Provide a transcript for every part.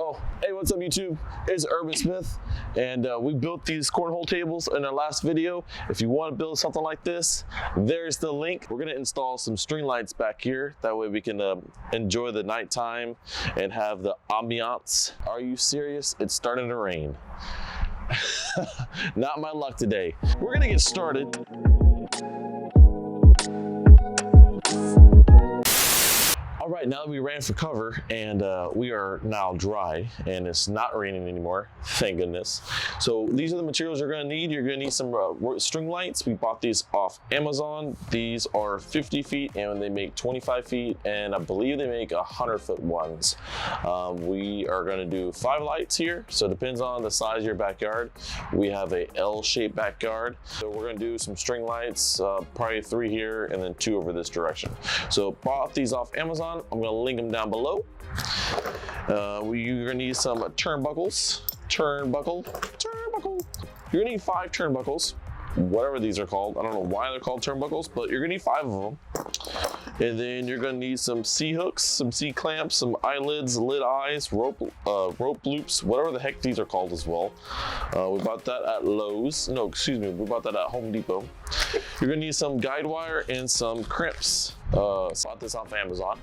Oh, hey, what's up YouTube? It's Urban Smith, and we built these cornhole tables in our last video. If you want to build something like this, there's the link. We're gonna install some string lights back here. That way we can enjoy the nighttime and have the ambiance. Are you serious? It's starting to rain. Not my luck today. We're gonna get started. All right, now that we ran for cover and we are now dry and it's not raining anymore, thank goodness. So these are the materials you're gonna need. You're gonna need some string lights. We bought these off Amazon. These are 50 feet and they make 25 feet and I believe they make 100-foot ones. We are gonna do 5 lights here. So it depends on the size of your backyard. We have a L-shaped backyard. So we're gonna do some string lights, probably 3 here and then 2 over this direction. So bought these off Amazon. I'm gonna link them down below. You're gonna need some turnbuckles. Turnbuckle. You're gonna need 5 turnbuckles, whatever these are called. I don't know why they're called turnbuckles, but you're gonna need 5 of them. And then you're gonna need some C-hooks, some C-clamps, some eyelids, lid eyes, rope loops, whatever the heck these are called as well. We bought that at Lowe's. No, excuse me, we bought that at Home Depot. You're gonna need some guide wire and some crimps. Bought this off Amazon.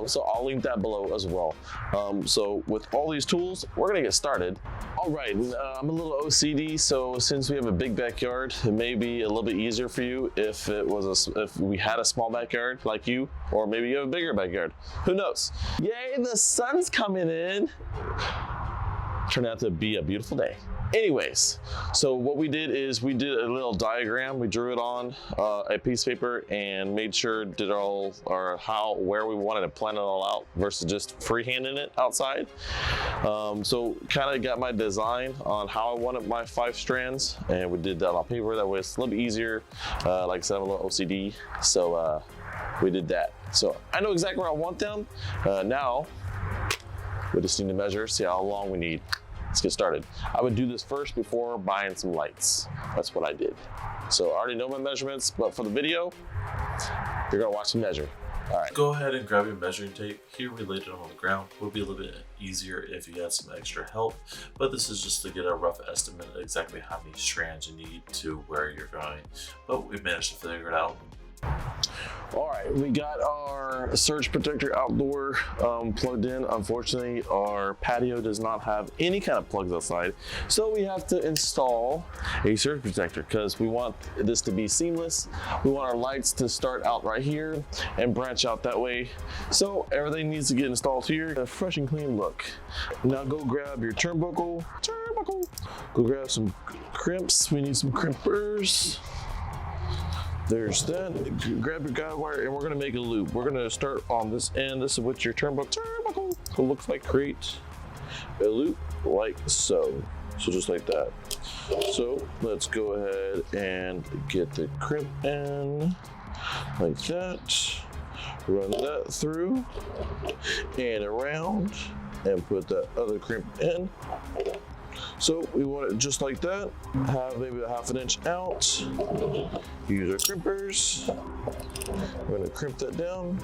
So I'll link that below as well. So with all these tools, we're gonna get started. All right, I'm a little OCD, so since we have a big backyard, it may be a little bit easier for you if we had a small backyard like you, or maybe you have a bigger backyard. Who knows? Yay, the sun's coming in. Turned out to be a beautiful day. Anyways, so what we did is we did a little diagram. We drew it on a piece of paper and made sure did all or where we wanted to plan it all out versus just freehanding it outside. So kind of got my design on how I wanted my 5 strands, and we did that on paper. That way it's a little bit easier. Like I said, I'm a little OCD, so we did that. So I know exactly where I want them. Now we just need to measure, see how long we need. Let's get started. I would do this first before buying some lights. That's what I did. So I already know my measurements, but for the video, you're gonna watch me measure. All right. Go ahead and grab your measuring tape. Here we laid it on the ground. It would be a little bit easier if you had some extra help, but this is just to get a rough estimate of exactly how many strands you need to where you're going. But we managed to figure it out. All right, we got our surge protector outdoor plugged in. Unfortunately, our patio does not have any kind of plugs outside, so we have to install a surge protector because we want this to be seamless. We want our lights to start out right here and branch out that way. So everything needs to get installed here. A fresh and clean look. Now go grab your turnbuckle. Go grab some crimps. We need some crimpers. There's that. Grab your guide wire and we're gonna make a loop. We're gonna start on this end. This is what your turnbuckle looks like. Create a loop like so. So just like that. So let's go ahead and get the crimp in like that. Run that through and around and put that other crimp in. So we want it just like that, have maybe a 1/2 inch out. Use our crimpers. We're gonna crimp that down,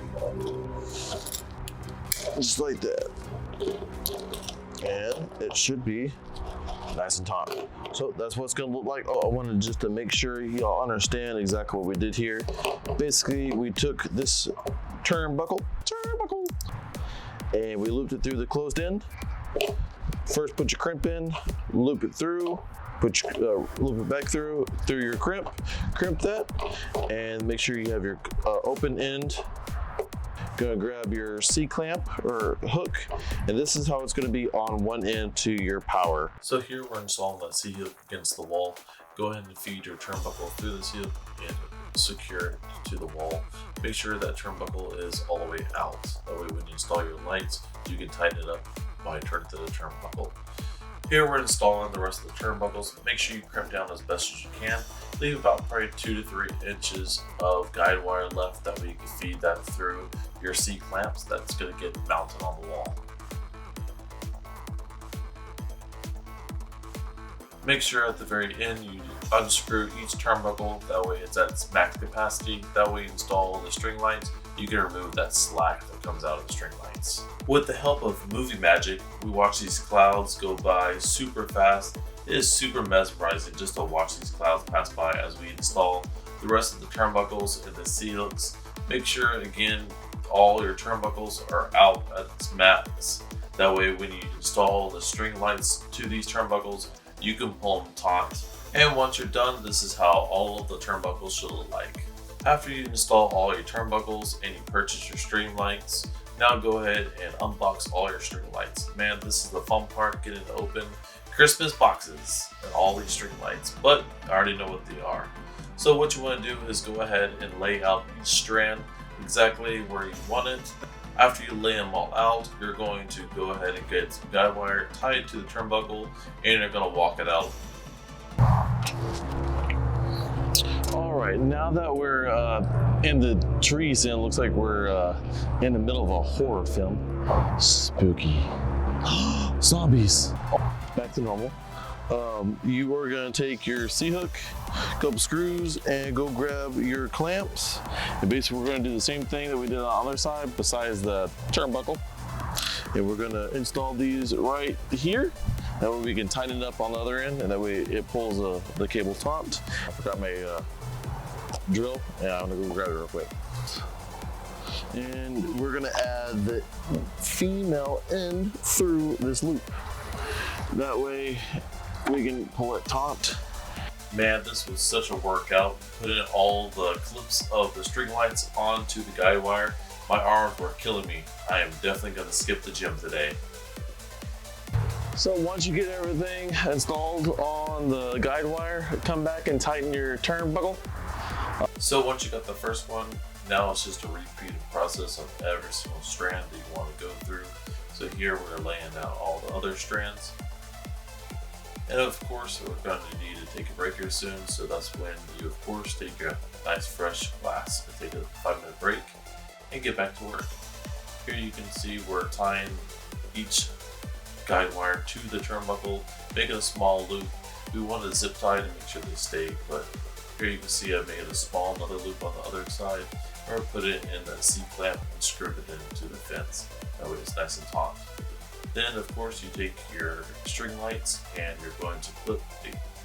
just like that. And it should be nice and taut. So that's what it's gonna look like. Oh, I wanted just to make sure y'all understand exactly what we did here. Basically, we took this turnbuckle, and we looped it through the closed end. First, put your crimp in, loop it through, loop it back through your crimp that, and make sure you have your open end. Gonna grab your C-clamp or hook, and this is how it's gonna be on one end to your power. So here we're installing that C-hook against the wall. Go ahead and feed your turnbuckle through the C-hook and secure it to the wall. Make sure that turnbuckle is all the way out. That way when you install your lights, you can tighten it up by turning to the turnbuckle. Here we're installing the rest of the turnbuckles. Make sure you crimp down as best as you can. Leave about probably 2 to 3 inches of guide wire left. That way you can feed that through your C-clamps. That's gonna get mounted on the wall. Make sure at the very end you unscrew each turnbuckle. That way it's at its max capacity. That way you install the string lights. you can remove that slack that comes out of the string lights. With the help of movie magic, we watch these clouds go by super fast. It is super mesmerizing just to watch these clouds pass by as we install the rest of the turnbuckles and the C-hooks. Make sure, again, all your turnbuckles are out at its max. That way when you install the string lights to these turnbuckles, you can pull them taut. And once you're done, this is how all of the turnbuckles should look like. After you install all your turnbuckles and you purchase your string lights, now go ahead and unbox all your string lights. Man, this is the fun part, getting to open Christmas boxes and all these string lights, but I already know what they are. So what you want to do is go ahead and lay out each strand exactly where you want it. After you lay them all out, you're going to go ahead and get some guide wire tied to the turnbuckle, and you're going to walk it out. All right, now that we're in the trees and it looks like we're in the middle of a horror film. Spooky. Zombies. Back to normal. You are gonna take your C-hook, couple screws, and go grab your clamps. And basically we're gonna do the same thing that we did on the other side besides the turnbuckle. And we're gonna install these right here. That way we can tighten it up on the other end, and that way it pulls the cable taut. I forgot my drill, and I'm gonna go grab it real quick. And we're gonna add the female end through this loop. That way we can pull it taut. Man, this was such a workout. Putting all the clips of the string lights onto the guide wire. My arms were killing me. I am definitely gonna skip the gym today. So once you get everything installed on the guide wire, come back and tighten your turnbuckle. So once you got the first one, now it's just a repeated process of every single strand that you want to go through. So here we're laying out all the other strands. And of course, we're going to need to take a break here soon. So that's when you, of course, take your nice fresh glass and take a 5-minute break and get back to work. Here you can see we're tying each guide wire to the turnbuckle, making a small loop. We want to zip tie to make sure they stay, but here you can see I made a small another loop on the other side, or put it in the C-clamp and screw it into the fence. That way it's nice and taut. Then of course you take your string lights and you're going to clip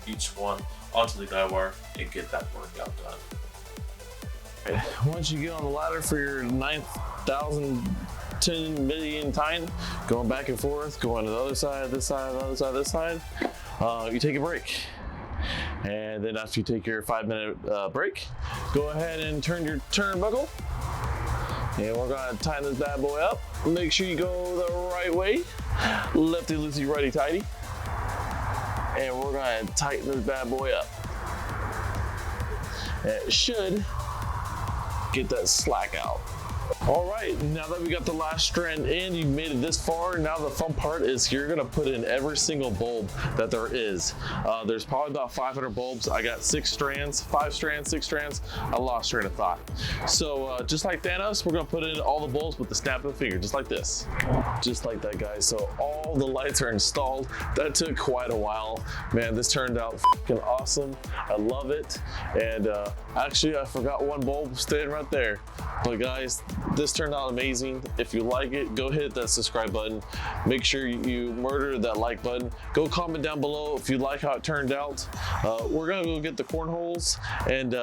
each one onto the guide wire and get that workout done. Once you get on the ladder for your 9,000 10 million time, going back and forth, going to the other side, this side, the other side, this side, you take a break. And then after you take your 5-minute break, go ahead and turn your turnbuckle. And we're gonna tighten this bad boy up. Make sure you go the right way. Lefty loosey, righty tighty. And we're gonna tighten this bad boy up. And it should get that slack out. All right, now that we got the last strand in, you made it this far. Now the fun part is you're gonna put in every single bulb that there is. There's probably about 500 bulbs. I got 6 strands, 5 strands, 6 strands. I lost train of thought. So just like Thanos, we're gonna put in all the bulbs with the snap of the finger, just like this. Just like that, guys. So all the lights are installed. That took quite a while. Man, this turned out fucking awesome. I love it. And actually, I forgot one bulb staying right there. But guys, this turned out amazing. If you like it, go hit that subscribe button. Make sure you murder that like button. Go comment down below if you like how it turned out. We're gonna go get the cornholes and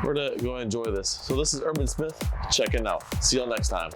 we're gonna go enjoy this. So this is Urban Smith checking out. See y'all next time.